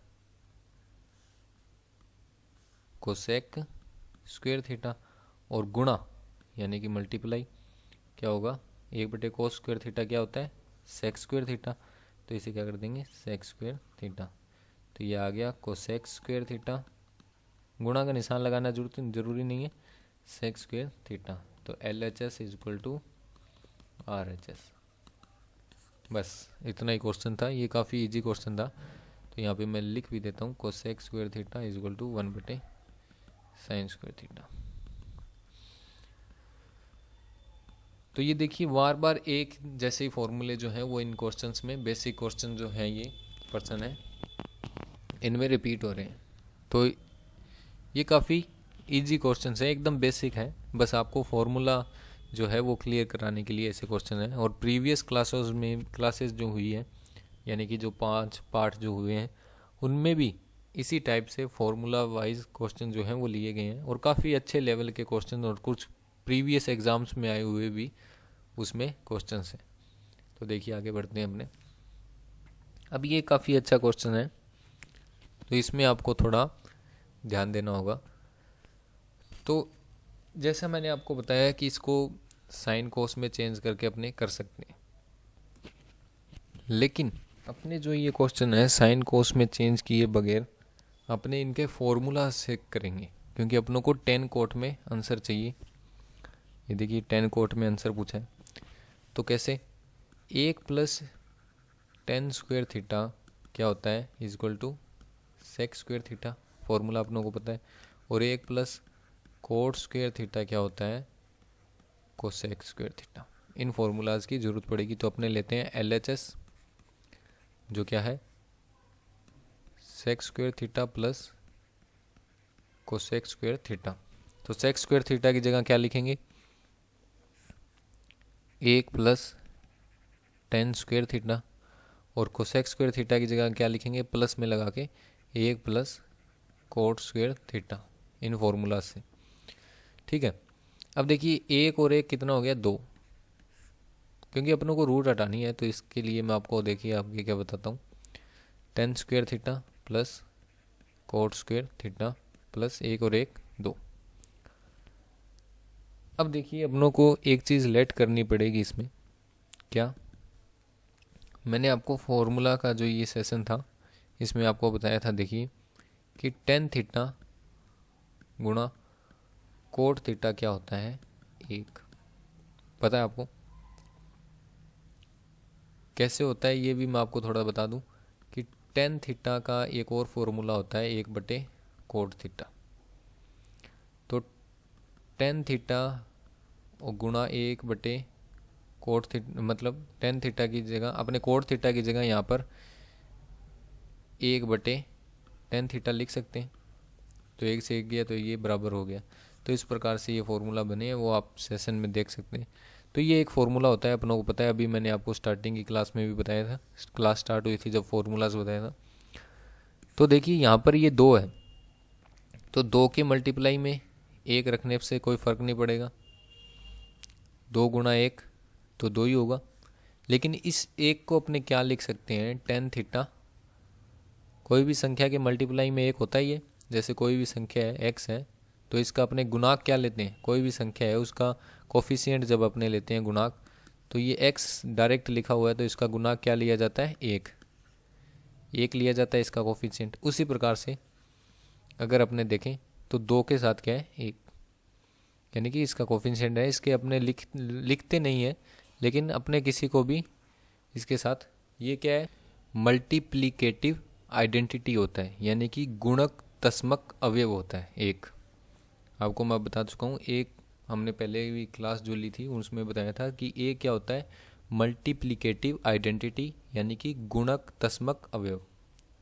cosec square theta, और गुणा यानी कि मल्टीप्लाई क्या होगा 1 बटे कोस स्क्वायर थीटा क्या होता है सेक स्क्वायर थीटा। तो इसे क्या कर देंगे सेक स्क्वायर थीटा। तो ये आ गया कोसेक स्क्वायर थीटा, गुणा का निशान लगाना जरूरी नहीं है, सेक स्क्वायर थीटा। तो L H S is equal to R H S. बस इतना ही क्वेश्चन था, ये काफ़ी इजी क्वेश्चन था। तो यहाँ पे मैं लिख भी देता हूँ cosec square theta is equal to 1 बटे साइन स्क्वायर थीटा। तो ये देखिए बार बार एक जैसे ही फॉर्मूले जो हैं वो इन क्वेश्चंस में, बेसिक क्वेश्चन जो हैं ये पर्सन है इनमें रिपीट हो रहे हैं। तो ये काफ़ी इजी क्वेश्चंस है, एकदम बेसिक है, बस आपको फॉर्मूला जो है वो क्लियर कराने के लिए ऐसे क्वेश्चन है। और प्रीवियस क्लासेस जो हुई है, यानी कि जो 5 पार्ट जो हुए हैं उनमें भी इसी टाइप से फॉर्मूला वाइज क्वेश्चन जो हैं वो लिए गए हैं, और काफ़ी अच्छे लेवल के क्वेश्चन, और कुछ प्रीवियस एग्जाम्स में आए हुए भी उसमें क्वेश्चंस हैं। तो देखिए आगे बढ़ते हैं अपने। अब ये काफ़ी अच्छा क्वेश्चन है, तो इसमें आपको थोड़ा ध्यान देना होगा। तो जैसा मैंने आपको बताया कि इसको साइन कोस में चेंज करके अपने कर सकते हैं, लेकिन अपने जो ये क्वेश्चन है साइन कोस में चेंज किए बगैर अपने इनके फॉर्मूला से करेंगे, क्योंकि अपनों को 10 कोट में आंसर चाहिए। ये देखिए 10 कोट में आंसर पूछा है, तो कैसे 1 प्लस 10 स्क्वायर थीटा क्या होता है is equal to sec square theta, formula अपनों को पता है। और 1 प्लस कोट स्क्वायर थीटा क्या होता है कोसेक स्क्वायर थीटा। इन फॉर्मूलाज की ज़रूरत पड़ेगी, तो अपने लेते हैं LHS जो क्या है sec square theta plus cosec square theta. तो सेक स्क्वायर थीटा की जगह क्या लिखेंगे 1 प्लस 10 स्क्वायर थीटा, और कोसेक स्क्वायर थीटा की जगह क्या लिखेंगे प्लस में लगा के 1 प्लस कोट स्क्वायर थीटा, इन फॉर्मूला से। ठीक है, अब देखिए 1 और 1 कितना हो गया 2, क्योंकि अपनों को रूट हटानी है, तो इसके लिए मैं आपको देखिए आपके क्या बताता हूँ 10 square theta plus cot square theta plus 1 और 1 2। अब देखिए अपनों को एक चीज़ लेट करनी पड़ेगी इसमें, क्या मैंने आपको फॉर्मूला का जो ये सेशन था इसमें आपको बताया था, देखिए कि 10 थीटा गुणा कोट थीटा क्या होता है 1, पता है आपको कैसे होता है, ये भी मैं आपको थोड़ा बता दूं कि 10 थीटा का एक और फॉर्मूला होता है 1 बटे कोट थीटा। तो 10 थीटा और गुणा 1 बटे कोट थीटा, मतलब 10 थीटा की जगह अपने कोट थीटा की जगह यहाँ पर 1 बटे 10 थीटा लिख सकते हैं, तो 1 से 1 गया तो ये बराबर हो गया। तो इस प्रकार से ये फॉर्मूला बने हैं, वो आप सेशन में देख सकते हैं। तो ये एक फार्मूला होता है, अपनों को पता है, अभी मैंने आपको स्टार्टिंग की क्लास में भी बताया था, क्लास स्टार्ट हुई थी जब फॉर्मूलाज बताया था। तो देखिए यहाँ पर ये 2 है, तो 2 के मल्टीप्लाई में 1 रखने से कोई फ़र्क नहीं पड़ेगा, 2 गुणा 1 तो 2 ही होगा। लेकिन इस 1 को अपने क्या लिख सकते हैं 10 थीटा, कोई भी संख्या के मल्टीप्लाई में 1 होता ही है, जैसे कोई भी संख्या है x है तो इसका अपने गुणाक क्या लेते हैं, कोई भी संख्या है उसका कोफिशिएंट जब अपने लेते हैं गुणाक, तो ये x डायरेक्ट लिखा हुआ है तो इसका गुणाक क्या लिया जाता है 1 लिया जाता है इसका कोफिशिएंट। उसी प्रकार से अगर अपने देखें तो 2 के साथ क्या है 1, यानी कि इसका कोफिशिएंट है, इसके अपने लिखते नहीं है, लेकिन अपने किसी को भी इसके साथ ये क्या है मल्टीप्लिकेटिव आइडेंटिटी होता है, यानी कि गुणक तस्मक अवयव होता है एक। आपको मैं बता चुका हूँ, एक हमने पहले भी क्लास जो ली थी उसमें बताया था कि एक क्या होता है मल्टीप्लिकेटिव आइडेंटिटी, यानी कि गुणक तस्मक अवयव।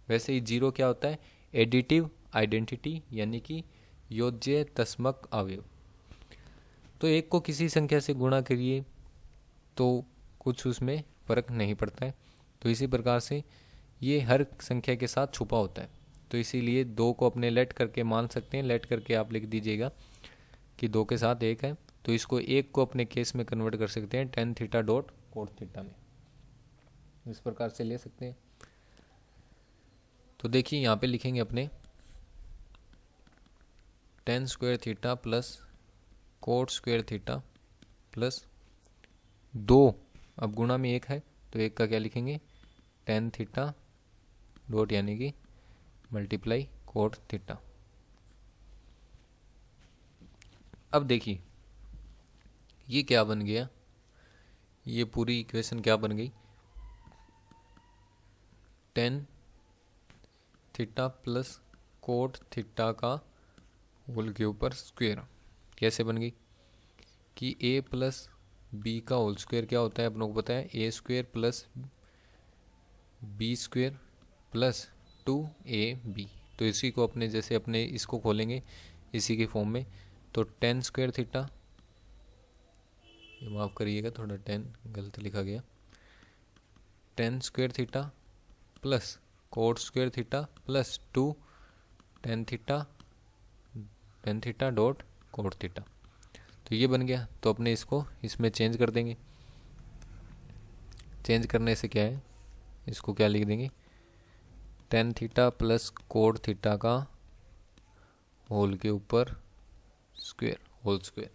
वैसे ही 0 क्या होता है एडिटिव आइडेंटिटी, यानी कि योज्य तस्मक अवयव। तो एक को किसी संख्या से गुणा करिए तो कुछ उसमें फ़र्क नहीं पड़ता है, तो इसी प्रकार से ये हर संख्या के साथ छुपा होता है। तो इसीलिए 2 को अपने लेट करके मान सकते हैं, लेट करके आप लिख दीजिएगा कि 2 के साथ 1 है, तो इसको 1 को अपने केस में कन्वर्ट कर सकते हैं 10 थीटा डॉट कोट थीटा में, इस प्रकार से ले सकते हैं। तो देखिए यहाँ पे लिखेंगे अपने 10 square theta plus cot square theta plus 2, अब गुणा में 1 है तो 1 का क्या लिखेंगे 10 थीटा डॉट यानी कि मल्टीप्लाई कोट थीटा। अब देखिए ये क्या बन गया, ये पूरी इक्वेशन क्या बन गई 10 थीटा प्लस कोट थीटा का होल के ऊपर स्क्वेयर। कैसे बन गई कि ए प्लस बी का होल स्क्वेयर क्या होता है, अपनों को पता है, A square plus B square plus 2ab। तो इसी को अपने जैसे अपने इसको खोलेंगे इसी के फॉर्म में, तो 10 स्क्वेयर थीटा, माफ़ करिएगा थोड़ा 10 गलत लिखा गया, 10 square theta plus coat square theta plus 2 tan theta dot cot theta. तो ये बन गया। तो अपने इसको इसमें चेंज कर देंगे। चेंज करने से क्या है, इसको क्या लिख देंगे, tan theta plus cot theta का होल के ऊपर स्क्वेयर, होल स्क्वेयर।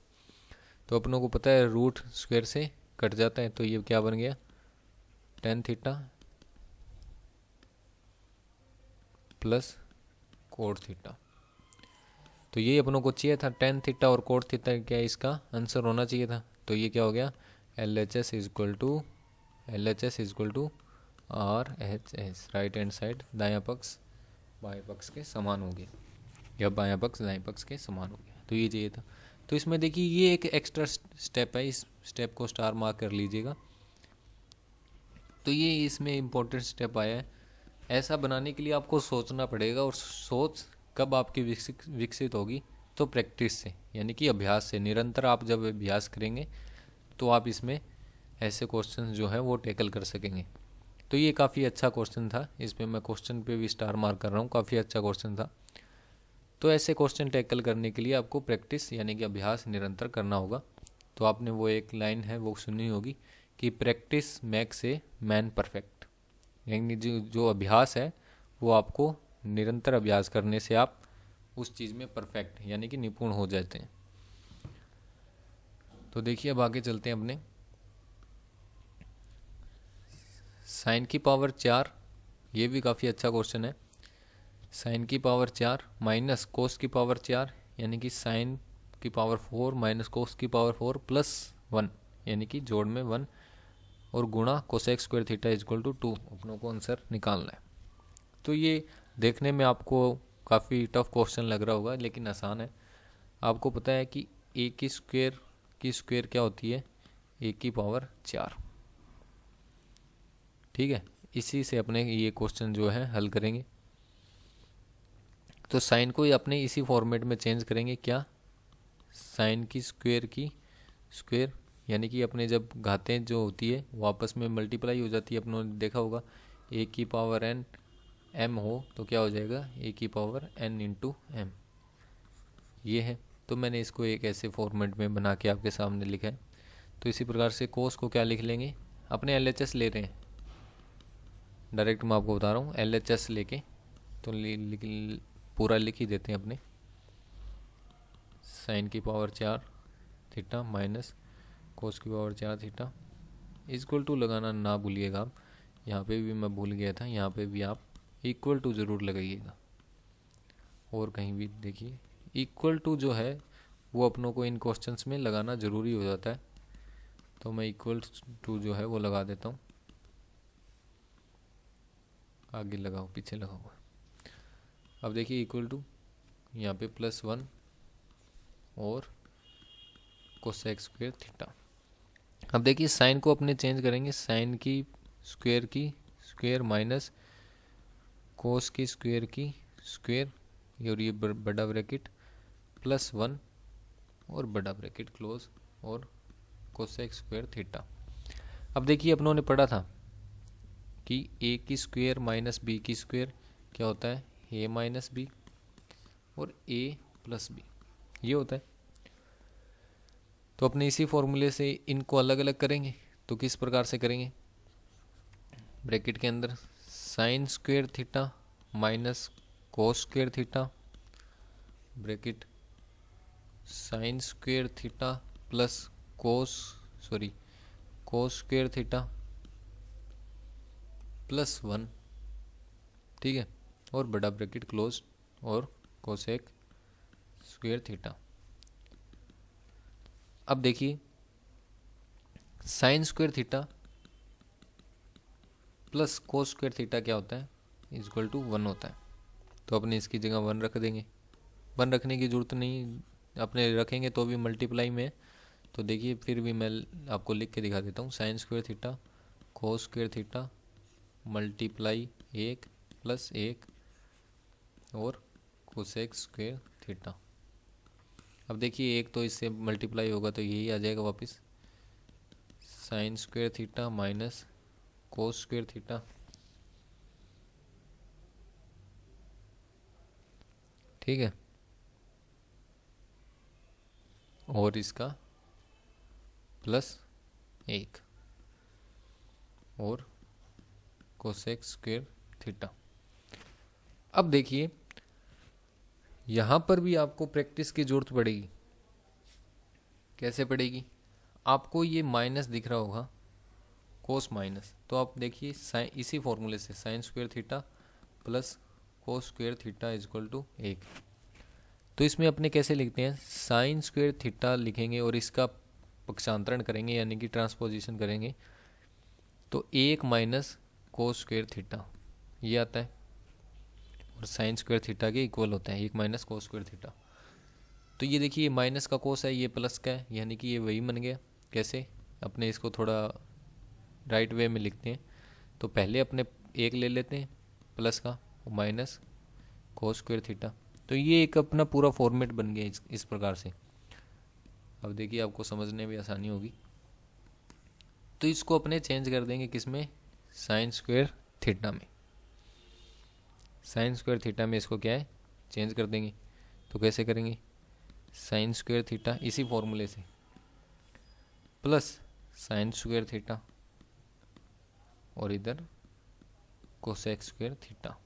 तो अपनों को पता है रूट स्क्वेयर से कट जाता है, तो ये क्या बन गया, tan theta plus cot theta. तो ये अपनों को चाहिए था, टेन थीटा और कोट थीटा क्या इसका आंसर होना चाहिए था। तो ये क्या हो गया, L H S is equal to R H S, right hand side दायां पक्ष बाएं पक्ष के समान हो गया, या बायां पक्ष दाएं पक्ष के समान हो गया। तो ये चाहिए था। तो इसमें देखिए ये एक एक्स्ट्रा स्टेप है, इस स्टेप को स्टार मार्क कर लीजिएगा। तो ये इसमें इम्पोर्टेंट स्टेप आया है। ऐसा बनाने के लिए आपको सोचना पड़ेगा, और सोच कब आपकी विकसित होगी, तो प्रैक्टिस से, यानी कि अभ्यास से। निरंतर आप जब अभ्यास करेंगे तो आप इसमें ऐसे क्वेश्चन जो है वो टैकल कर सकेंगे। तो ये काफ़ी अच्छा क्वेश्चन था, इसमें मैं क्वेश्चन पे भी स्टार मार्क कर रहा हूँ, काफ़ी अच्छा क्वेश्चन था। तो ऐसे क्वेश्चन टैकल करने के लिए आपको प्रैक्टिस यानी कि अभ्यास निरंतर करना होगा। तो आपने वो एक लाइन है वो सुनी होगी कि practice makes a man perfect, यानी जो अभ्यास है वो आपको निरंतर अभ्यास करने से आप उस चीज़ में परफेक्ट यानी कि निपुण हो जाते हैं। तो देखिए अब आगे चलते हैं अपने साइन की पावर 4। ये भी काफ़ी अच्छा क्वेश्चन है। साइन की पावर 4 माइनस कोस की पावर 4, यानी कि साइन की पावर 4 माइनस कोस की पावर 4 प्लस 1, यानी कि जोड़ में 1, और गुणा cosec square theta is equal to 2। अपनों को आंसर निकालना है। तो ये देखने में आपको काफ़ी टफ क्वेश्चन लग रहा होगा, लेकिन आसान है। आपको पता है कि ए की स्क्वायर क्या होती है, ए की पावर 4। ठीक है, इसी से अपने ये क्वेश्चन जो है हल करेंगे। तो साइन को अपने इसी फॉर्मेट में चेंज करेंगे, क्या, साइन की स्क्वायर, यानी कि अपने जब घातें जो होती है वो आपस में मल्टीप्लाई हो जाती है। अपनों ने देखा होगा ए की पावर एन एम हो तो क्या हो जाएगा, ए की पावर एन इंटू एम, ये है। तो मैंने इसको एक ऐसे फॉर्मेट में बना के आपके सामने लिखा है। तो इसी प्रकार से कोस को क्या लिख लेंगे, अपने एल एच एस ले रहे हैं, डायरेक्ट मैं आपको बता रहा हूँ, एल एच एस लेके तो पूरा लिख ही देते हैं अपने। साइन की पावर 4 थीटा माइनस कोस की पावर 4 थीटा इक्वल टू लगाना ना भूलिएगा आप। यहाँ पे भी मैं भूल गया था, यहाँ पे भी आप इक्वल टू ज़रूर लगाइएगा। और कहीं भी देखिए इक्वल टू जो है वो अपनों को इन क्वेश्चंस में लगाना ज़रूरी हो जाता है। तो मैं इक्वल टू जो है वो लगा देता हूँ, आगे लगाओ पीछे लगाओ। अब देखिए इक्वल टू यहाँ पे +1 और कोसेक स्क्वायर थीटा। अब देखिए साइन को अपने चेंज करेंगे, साइन की स्क्वायर माइनस कोस की स्क्वायर, और ये बड़ा ब्रैकेट +1 और बड़ा ब्रैकेट क्लोज और कोसेक स्क्वायर थीटा। अब देखिए अपनों ने पढ़ा था कि ए की स्क्वायर माइनस बी की स्क्वायर क्या होता है, ए माइनस बी और ए प्लस बी, ये होता है। तो अपने इसी फॉर्मूले से इनको अलग अलग करेंगे। तो किस प्रकार से करेंगे, ब्रैकेट के अंदर sign square theta minus cos square theta, bracket sign square theta plus cos square theta +1, ठीक है, और बड़ा ब्रैकेट क्लोज और कोसेक स्क्वायर थीटा। अब देखिए sine square theta plus cos square theta क्या होता है, इक्वल टू 1 होता है। तो अपने इसकी जगह 1 रख देंगे, वन रखने की ज़रूरत नहीं, अपने रखेंगे तो भी मल्टीप्लाई में। तो देखिए फिर भी मैं आपको लिख के दिखा देता हूँ, sign square theta cos square theta multiply 1 plus 1 और कोसेक स्क्वायर थीटा। अब देखिए एक तो इससे मल्टीप्लाई होगा तो यही आ जाएगा वापस, sign square theta minus cos square theta, ठीक है, और इसका प्लस 1 और कोसेक स्क्वायर थीटा। अब देखिए यहाँ पर भी आपको प्रैक्टिस की जरूरत पड़ेगी। कैसे पड़ेगी? आपको ये माइनस दिख रहा होगा, कोस माइनस, तो आप देखिए साइन, इसी फॉर्मूले से sine square theta plus cos square theta is equal to 1। तो इसमें अपने कैसे लिखते हैं, साइन स्क्वायर थीटा लिखेंगे और इसका पक्षांतरण करेंगे यानी कि ट्रांसपोजिशन करेंगे, तो 1 माइनस कोस स्क्वायर थीटा ये आता है और साइन स्क्वायर थीटा के इक्वल होता है 1 माइनस कोस स्क्वायर थीटा। तो ये देखिए ये माइनस का कोस है, ये प्लस का है, यानी कि ये वही बन गया। कैसे? अपने इसको थोड़ा राइट वे में लिखते हैं। तो पहले अपने 1 ले लेते हैं प्लस का, माइनस कोस स्क्वायर थीटा। तो ये एक अपना पूरा फॉर्मेट बन गया इस प्रकार से। अब देखिए आपको समझने में आसानी होगी। तो इसको अपने चेंज कर देंगे किस में, साइन स्क्वायर थीटा में। साइन स्क्वायर थीटा में इसको क्या है, चेंज कर देंगे। तो कैसे करेंगे, साइन स्क्वायर थीटा इसी फॉर्मूले से प्लस साइन स्क्वायर थीटा और इधर कोसेक स्क्वायर थीटा।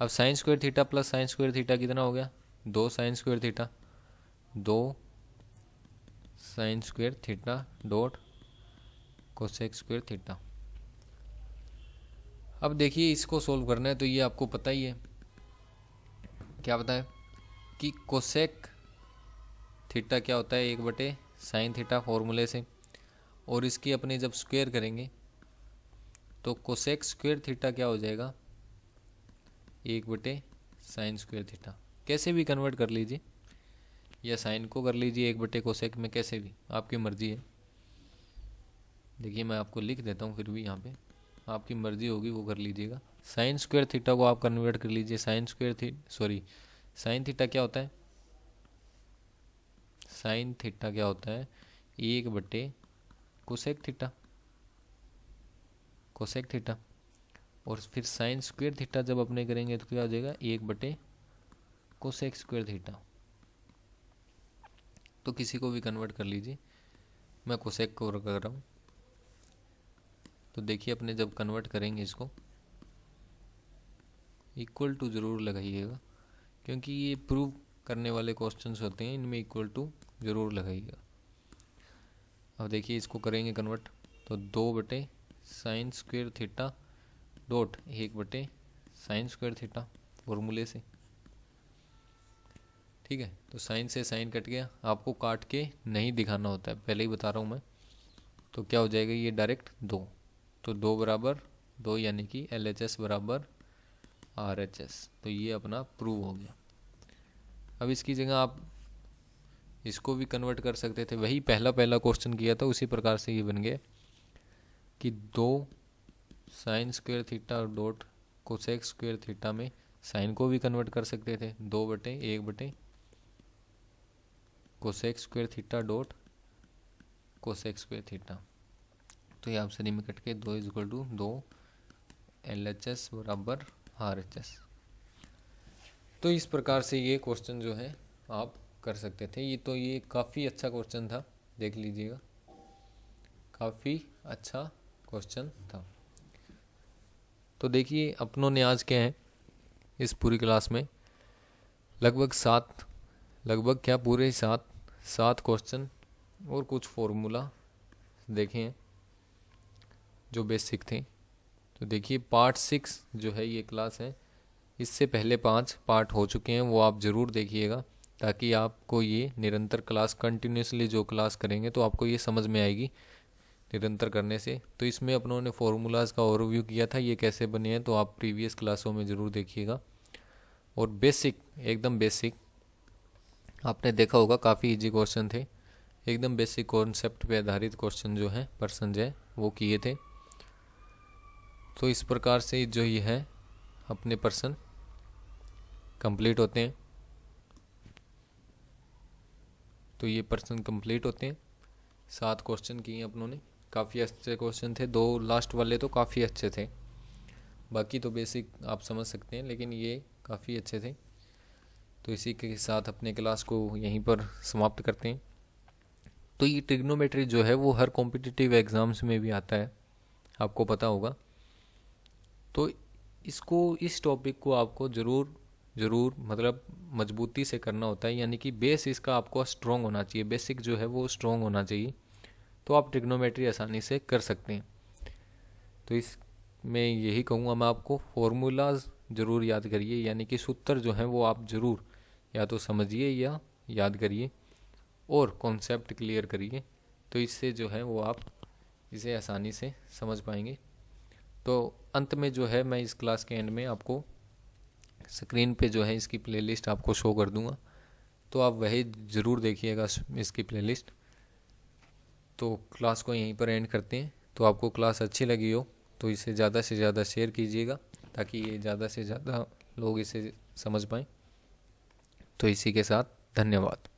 अब sign square theta plus sine square theta कितना हो गया, 2 sign square theta, 2 sign square theta dot cosec square theta. अब देखिए इसको सोल्व करना है तो ये आपको पता ही है, क्या पता है कि कोसेक थीटा क्या होता है, 1 साइन थीटा फॉर्मूले से, और इसकी अपने जब स्क्वायर करेंगे तो कोसेक स्क्वायर थीटा क्या हो जाएगा, 1 साइन स्क्वायर थीटा। कैसे भी कन्वर्ट कर लीजिए, या साइन को कर लीजिए 1 कोसेक में, कैसे भी आपकी मर्जी है। देखिए मैं आपको लिख देता हूँ, फिर भी यहाँ पे आपकी मर्जी होगी वो कर लीजिएगा। साइन स्क्वायर थीटा को आप कन्वर्ट कर लीजिए, साइन थीटा क्या होता है, साइन थीटा क्या होता है, 1 कोसेक थीटा, और फिर साइन स्क्वायर थीटा जब अपने करेंगे तो क्या हो जाएगा, 1 कोसेक स्क्वायर थीटा। तो किसी को भी कन्वर्ट कर लीजिए, मैं कोसेक को कर रहा हूँ। तो देखिए अपने जब कन्वर्ट करेंगे इसको, इक्वल टू ज़रूर लगाइएगा, क्योंकि ये प्रूव करने वाले क्वेश्चंस होते हैं, इनमें इक्वल टू ज़रूर लगाइएगा। अब देखिए इसको करेंगे कन्वर्ट, तो 2 sign square theta dot 1 sign square theta फॉर्मूले से, ठीक है। तो साइन से साइन कट गया, आपको काट के नहीं दिखाना होता है, पहले ही बता रहा हूँ मैं। तो क्या हो जाएगा, ये डायरेक्ट 2, तो 2 बराबर 2, यानी कि LHS बराबर RHS। तो ये अपना प्रूव हो गया। अब इसकी जगह आप इसको भी कन्वर्ट कर सकते थे, वही पहला क्वेश्चन किया था उसी प्रकार से ये बन गया कि 2 sign square theta dot cosec square theta में साइन को भी कन्वर्ट कर सकते थे, 2/1 cosec square theta dot cosec square theta. तो ये आपसे में कट के 2 = 2 LHS बराबर RHS। तो इस प्रकार से ये क्वेश्चन जो है आप कर सकते थे। ये काफ़ी अच्छा क्वेश्चन था, देख लीजिएगा, काफ़ी अच्छा क्वेश्चन था। तो देखिए अपनों ने आज क्या है इस पूरी क्लास में लगभग क्या पूरे 7 क्वेश्चन और कुछ फॉर्मूला देखे हैं जो बेसिक थे। तो देखिए पार्ट 6 जो है ये क्लास है, इससे पहले 5 पार्ट हो चुके हैं, वो आप ज़रूर देखिएगा, ताकि आपको ये निरंतर क्लास कंटिन्यूसली जो क्लास करेंगे तो आपको ये समझ में आएगी निरंतर करने से। तो इसमें अपनों ने फॉर्मूलाज़ का ओवरव्यू किया था, ये कैसे बने हैं, तो आप प्रीवियस क्लासों में ज़रूर देखिएगा। और बेसिक, एकदम बेसिक, आपने देखा होगा काफ़ी इजी क्वेश्चन थे, एकदम बेसिक कॉन्सेप्ट पे आधारित क्वेश्चन जो है पर्सन जो है वो किए थे। तो इस प्रकार से जो ये है अपने पर्सन कंप्लीट होते हैं। तो ये पर्सन कंप्लीट होते हैं। 7 क्वेश्चन किए अपनों ने, काफ़ी अच्छे क्वेश्चन थे। 2 लास्ट वाले तो काफ़ी अच्छे थे, बाकी तो बेसिक आप समझ सकते हैं, लेकिन ये काफ़ी अच्छे थे। तो इसी के साथ अपने क्लास को यहीं पर समाप्त करते हैं। तो ये ट्रिग्नोमेट्री जो है वो हर कॉम्पिटिटिव एग्ज़ाम्स में भी आता है, आपको पता होगा। तो इस टॉपिक को आपको ज़रूर मतलब मजबूती से करना होता है, यानी कि बेस इसका आपको स्ट्रॉन्ग होना चाहिए, बेसिक जो है वो स्ट्रॉन्ग होना चाहिए, तो आप ट्रिग्नोमेट्री आसानी से कर सकते हैं। तो इस मैं यही कहूँगा, मैं आपको फॉर्मूलाज ज़रूर याद करिए, यानी कि सूत्र जो हैं वो आप ज़रूर या तो समझिए या याद करिए और कॉन्सेप्ट क्लियर करिए। तो इससे जो है वो आप इसे आसानी से समझ पाएंगे। तो अंत में जो है मैं इस क्लास के एंड में आपको स्क्रीन पे जो है इसकी प्लेलिस्ट आपको शो कर दूंगा, तो आप वही ज़रूर देखिएगा इसकी प्लेलिस्ट। तो क्लास को यहीं पर एंड करते हैं। तो आपको क्लास अच्छी लगी हो तो इसे ज़्यादा से ज़्यादा शेयर कीजिएगा, ताकि ये ज़्यादा से ज़्यादा लोग इसे समझ पाएँ। तो इसी के साथ धन्यवाद।